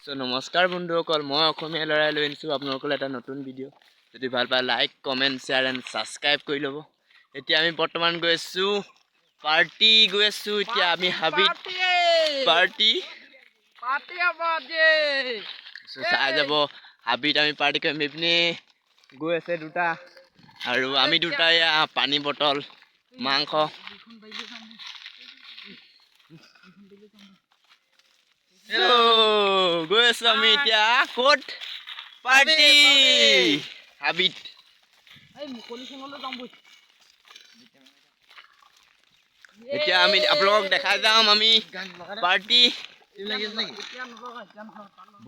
নমস্কাৰ বন্ধুসকল, মই অসমীয়া লৰাই লৈ আনিছোঁ আপোনালোকলৈ এটা নতুন ভিডিঅ'। যদি ভাল পায় like, comment, share and subscribe কৰি ল'ব। এতিয়া আমি বৰ্তমান গৈ আছোঁ পাৰ্টি এতিয়া আমি হাবিত পাৰ্টি চাই যাব। হাবিত আমি পাৰ্টি কৰিম। এইপিনে গৈ আছে দুটা আৰু আমি দুটা এয়া পানী বটল মাংস গৈ আছো আমি এতিয়া ক'ত পাৰ্টি হাবিত। এতিয়া আমি আপোনালোকক দেখাই যাম আমি পাৰ্টি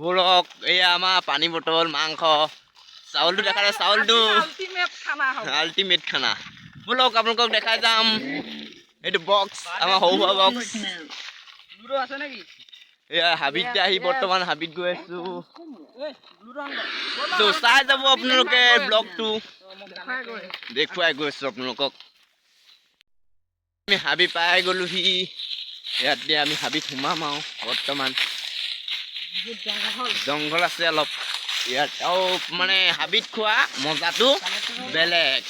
বোৰক। এয়া আমাৰ পানী বটল মাংস চাউলটো দেখাই যায়। চাউলটো আল্টিমেট খানা বোলক আপোনালোকক দেখাই যাম। এইটো বক্স আমাৰ সৰু সুৰা বক্স। এয়া হাবিত আহি বৰ্তমান হাবিত গৈ আছো। চাই যাব আপোনালোকে ব্লগটো দেখুৱাই গৈ আছো আপোনালোকক। আমি হাবি পাই গ'লোহি। ইয়াতে আমি হাবিত সোমাম আৰু বৰ্তমান জংঘল আছে অলপ ইয়াত, আৰু মানে হাবিত খোৱা মজাটো বেলেগ।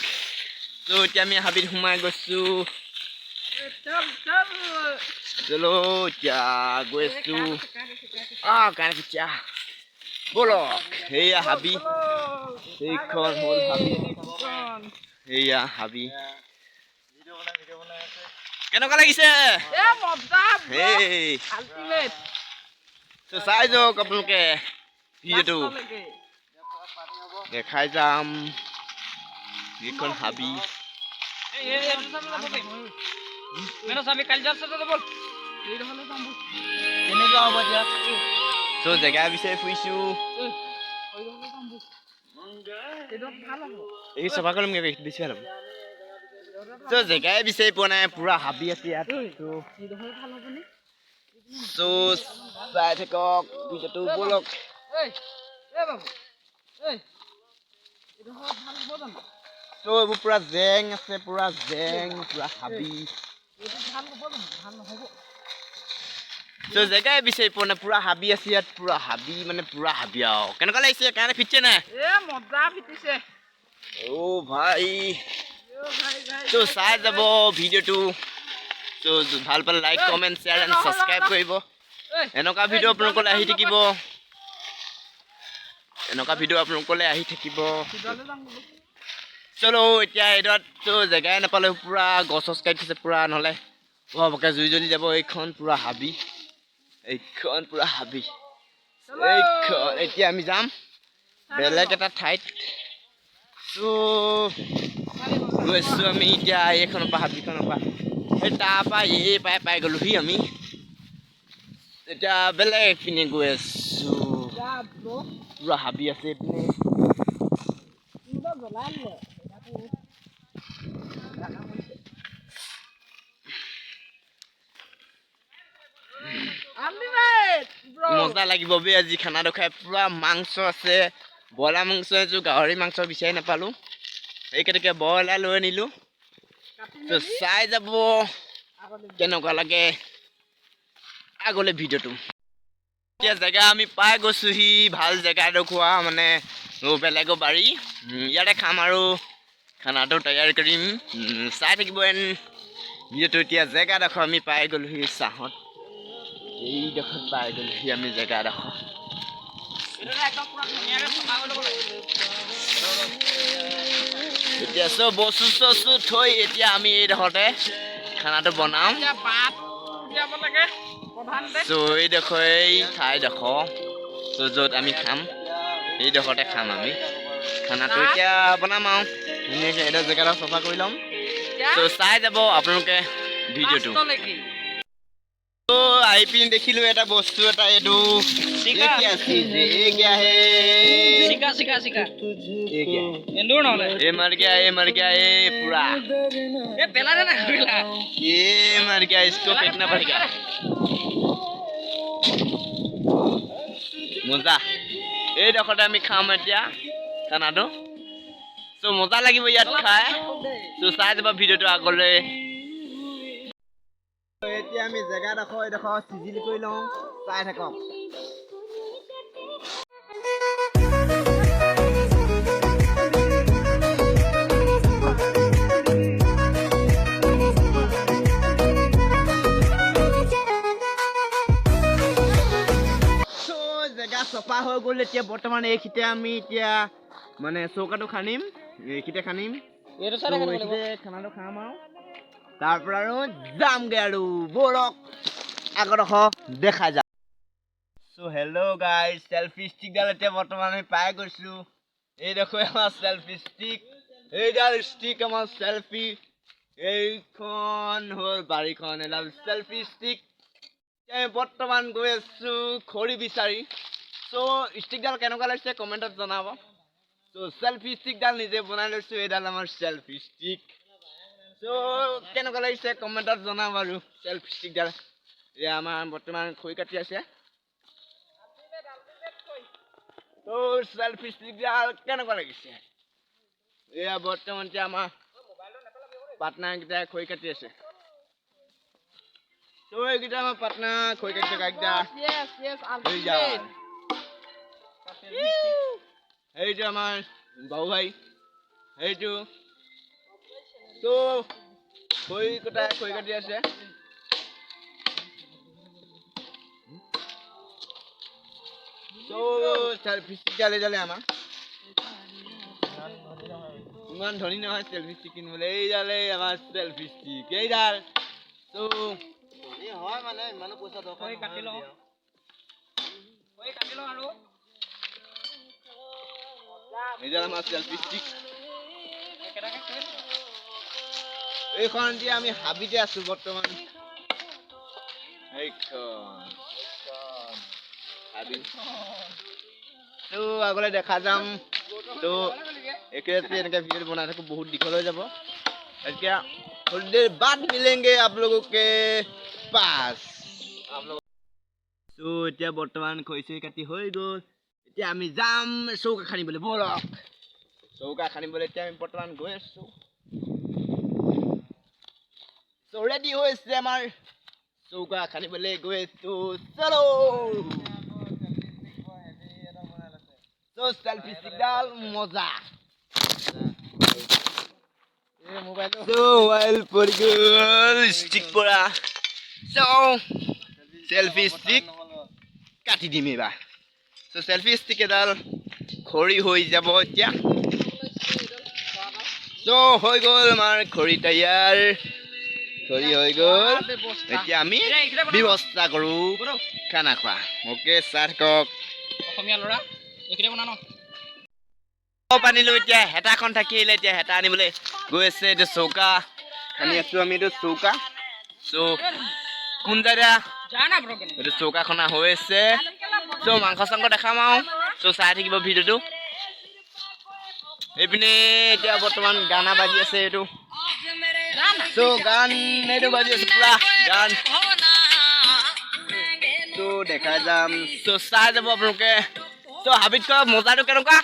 ত' এতিয়া আমি হাবিত সোমাই গৈছো। চলো এতিয়া গৈ আছো। কাণকিচা ব'লক। সেয়া হাবি, এইখন হ'ল হাবি। সেয়া হাবি। কেনেকুৱা লাগিছে? চাই যাওক আপোনালোকে ভিডিঅ'টো দেখাই যাম। এইখন হাবি জেগা বিচাৰি ফুৰিছো। এই চফা কৰিম বেছি ভাল হ'ব। জেগাই বিচাৰি পোৱা নাই, পুৰা হাবি আছে ইয়াত। চাই থাকক ভিডিঅ'টো ব'লক। এইবোৰ পুৰা জেং আছে, পুৰা জেং, পুৰা হাবি। জেগাই বিচাৰি পোৱা নাই, পুৰা হাবি আছে ইয়াত। পুৰা হাবি মানে পুৰা হাবি আৰু। কেনেকুৱা লাগিছে? কাৰণে ফিটিছে নাই? অ' ভাই চাই যাব ভিডিঅ'টো। ভাল পালে like, comment, share and subscribe কৰিব। এনেকুৱা ভিডিঅ' আপোনালোকলৈ আহি থাকিব। চলো এতিয়া এইডৰাতো জেগাই নাপালে, পুৰা গছ চছ কাটি থৈছে পুৰা, নহ'লে ভৰপকে জুই জ্বলি যাব। এইখন পুৰা হাবি, এইখন পুৰা হাবি। এইখন এতিয়া আমি যাম বেলেগ এটা ঠাইত। গৈছো আমি এতিয়া এইখনৰ পৰা, হাবিখনৰ পৰা। এই তাৰপৰা এই পাই গ'লোহি আমি। এতিয়া বেলেগ পিনে গৈ আছো। পুৰা হাবি আছে এইপিনে। মজা লাগিব বে আজি খানাটো খাই। পুৰা মাংস আছে, ব্ৰইলাৰ মাংস আছো, গাহৰি মাংস বিচাৰি নাপালো, সেইকেইটাকে ব্ৰইলাৰ লৈ আনিলো। চাই যাব কেনেকুৱা লাগে আগলৈ ভিডিঅ'টো। এতিয়া জেগা আমি পাই গৈছোহি, ভাল জেগা এডোখৰ মানে বেলেগৰ বাৰী। ইয়াতে খাম আৰু খানাটো তৈয়াৰ কৰিম। চাই থাকিব ভিডিঅ'টো। এতিয়া জেগাডোখৰ আমি পাই গ'লোহি চাহত। এইডোখৰত পাই গ'লোহি আমি জেগাডোখৰ। এতিয়া চব বস্তু চস্তু থৈ এতিয়া আমি এইডোখৰতে খানাটো বনাম। এইডোখৰ এই ঠাইডোখৰ য'ত আমি খাম, এইডোখৰতে খাম আমি খানাটো। এতিয়া বনাম আৰু ধুনীয়াকৈ এইডোখৰ জেগাডোখৰ চফা কৰি ল'ম। চাই যাব আপোনালোকে ভিডিঅ'টো। আহি পিনি দেখিলো এটা বস্তু এটা, এইটো মজা। এইডোখৰতে আমি খাম এতিয়া খানাটো। মজা লাগিব ইয়াত খাই। চাই যাব ভিডিঅ'টো আগলৈ। এতিয়া আমি জেগাডোখৰ এইডোখৰ চিজিল কৰি লওঁ, চাই থাকক। জেগা চফা হৈ গ'ল এতিয়া বৰ্তমান এইখিতে আমি এতিয়া মানে চৌকাটো খানিম এইখিতে খানিম এইখিতে খানাটো খাম আৰু তাৰ পৰা আৰু যামগে আৰু বৰক আগৰখ দেখা যাম সো হেল্ল' গাইজ সেলফি ষ্টিকডাল এতিয়া বৰ্তমান আমি পাই গৈছো এই দেখো আমাৰ সেলফি ষ্টিক এইডাল ষ্টিক আমাৰ সেলফি এইখন হ'ল বাৰীখন এডাল সেলফি ষ্টিক বৰ্তমান গৈ আছো খৰি বিচাৰি সো ষ্টিকডাল কেনেকুৱা লাগিছে কমেণ্টত জনাব সো সেলফি ষ্টিকডাল নিজে বনাই লৈছো এইডাল আমাৰ সেলফি ষ্টিক সো কেনেকুৱা লাগিছে কমেণ্টত জনাব আৰু সেলফি ষ্টিকডাল এয়া আমাৰ বৰ্তমান খৰি কাটি আছে তো সেলফি ষ্টিকডাল কেনেকুৱা লাগিছে এয়া বৰ্তমান এতিয়া আমাৰ পাৰ্টনাৰকেইটাই খৰি কাটি আছে তো এইকেইটা আমাৰ পাৰ্টনাৰ খৰি কাটি থকা এইটো আমাৰ বাবু ভাই এইটো তো খৰি কাটি আছে তো সেলফি ষ্টিকডাল এইডালে আমাৰ ইমান ধনী নহয় সেলফি ষ্টিক কিনিবলৈ এইডালে আমাৰ সেলফি ষ্টিক এইডাল তো হয় মানে ইমানো পইচা দৰকাৰ কাটি লওঁ আৰু এইডাল আমাৰ সেলফি ষ্টিক এইখন এতিয়া আমি হাবিতে আছো বৰ্তমান এইখন তো আগলৈ দেখা যাম তো একেবাৰে এনেকৈ ভিডিঅ' বনাই থাকোঁ বহুত দীঘল হৈ যাব এতিয়া थोड़ी देर बाद मिलेंगे आप लोगों के पास तो এতিয়া বৰ্তমান খৰি কাটি হৈ গ'ল এতিয়া আমি যাম চৌকা খানিবলৈ বৰক চৌকা খানিবলৈ এতিয়া আমি বৰ্তমান গৈ আছো তো ৰেডি হৈছে আমাৰ চৌকা খানিবলৈ গৈ আছো চলো তো সেলফি ষ্টিকডাল মজা মোবাইল পৰি গ'ল ষ্টিক পৰা সেলফি ষ্টিক কাটি দিম এইবাৰ সেলফি ষ্টিক এডাল খৰি হৈ যাব এতিয়া হৈ গ'ল আমাৰ খৰি তৈয়াৰ খৰি হৈ গ'ল এতিয়া আমি ব্যৱস্থা কৰোঁ খানা খোৱা অ'কে চাহ থাকক অসমীয়া ল'ৰা এইখিনিতে বনা ন আনিলো এতিয়া হেতাখন থাকিলে এতিয়া হেতা আনিবলৈ গৈ আছে এইটো চৌকা খানি আছো আমি এইটো চৌকা কোন জেগা এইটো চৌকা খনা হৈ আছে মাংস চাংস দেখাম আৰু চাই থাকিব ভিডিঅ'টো এইপিনে এতিয়া বৰ্তমান গানা বাজি আছে এইটো গান এইটো বাজি আছে পুৰা গান দেখাই যাম চাই যাব আপোনালোকে হাবিত কৰা মজাটো কেনেকুৱা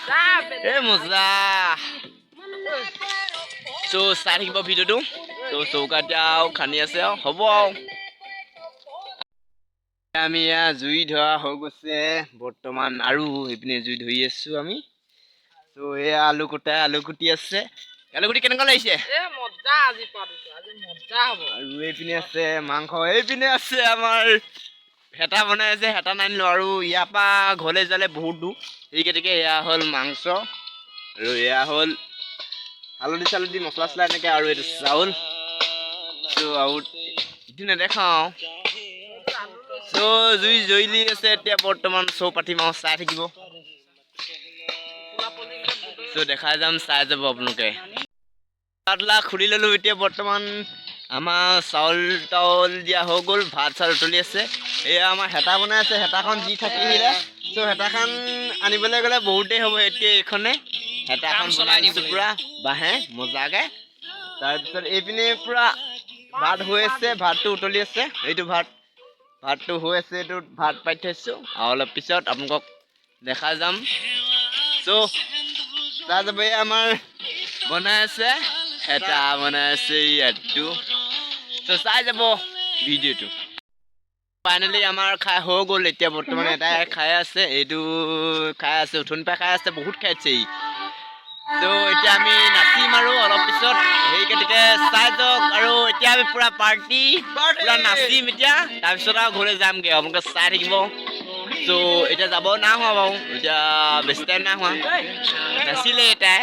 এই মজা চাই থাকিব ভিডিঅ'টো চৌকা এতিয়া খানি আছে আৰু হ'ব আৰু আমি জুই ধৰা হৈ গৈছে বৰ্তমান আৰু এইপিনে জুই ধৰি আছো আমি এয়া আলু কুটি আছে আলু কুটি কেনেকুৱা লাগিছে আৰু এইপিনে আছে মাংস এইপিনে আছে আমাৰ হেতা বনাই আছে হেতা নানিলো আৰু ইয়াৰ পৰা ঘৰলৈ যালে বহুত দূৰ সেই গতিকে এয়া হ'ল মাংস আৰু এয়া হ'ল হালধি চালধি মছলা চছলা এনেকৈ আৰু এইটো চাউল আৰু ইটো নেদেখাওঁ জুই জ্বলি আছে এতিয়া বৰ্তমান পাতিম আৰু চাই থাকিব দেখাই যাম চাই যাব আপোনালোকে পাতলা খুলি ল'লোঁ এতিয়া বৰ্তমান আমাৰ চাউল তাউল দিয়া হৈ গ'ল ভাত চাউল উতলি আছে এয়া আমাৰ হেতা বনাই আছে হেতাখন দি থাকিলে হেতাখন আনিবলৈ গ'লে বহুত দেৰি হ'ব এতিয়া এইখনে হেতাখন বনাই দিছোঁ পুৰা বাঁহে মজাকৈ তাৰপিছত এইপিনে পুৰা ভাত হৈ আছে ভাতটো উতলি আছে এইটো ভাতটো হৈ আছে এইটো ভাত পাতি থৈছোঁ আৰু অলপ পিছত আপোনালোকক দেখা যাম চাই যাব আমাৰ বনাই আছে হেতা বনাই আছে ইয়াতো চাই যাব ভিডিঅ'টো ফাইনেলি আমাৰ খাই হৈ গ'ল এতিয়া বৰ্তমান এটাই খাই আছে এইটো খাই আছে উঠনি পৰা খাই আছে বহুত খাইছে এতিয়া আমি নাচিম আৰু অলপ পিছত সেই গতিকে চাই যাওক আৰু এতিয়া আমি পুৰা পাৰ্টি পুৰা নাচিম এতিয়া তাৰপিছত আৰু ঘৰলৈ যামগৈ আপোনালোকে চাই থাকিব চ' এতিয়া যাব নাই হোৱা বাৰু এতিয়া বেছি টাইম নাই হোৱা নাছিলে এটাই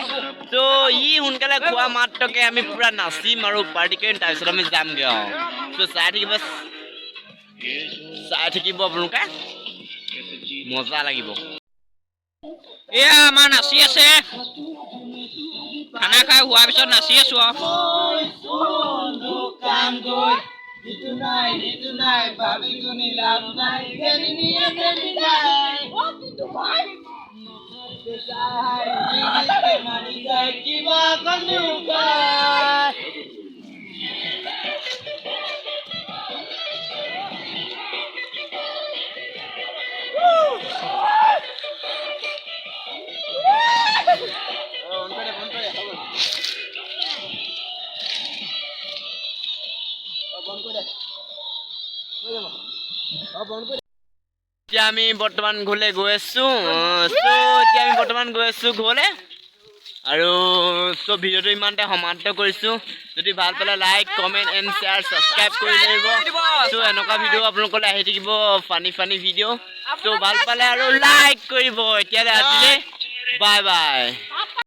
ত' ই সোনকালে খোৱা মাত্ৰকে আমি পুৰা নাচিম আৰু পাৰ্টি কৰিম তাৰপিছত আমি যামগৈ আৰু ত' চাই থাকিব আপোনালোকে মজা লাগিব এয়া আমাৰ নাচি আছে খানা খাই হোৱাৰ পিছত নাচি আছো এতিয়া আমি বৰ্তমান ঘৰলৈ গৈ আছো ঘৰলৈ আৰু চ' ভিডিঅ'টো ইমানতে সমাপ্ত কৰিছোঁ যদি ভাল পালে like comment and share subscribe কৰি দিব চ' এনেকুৱা ভিডিঅ' আপোনালোকলৈ আহি থাকিব ফানি ভিডিঅ' চ' ভাল পালে আৰু লাইক কৰিব এতিয়ালৈ আজিলৈ বাই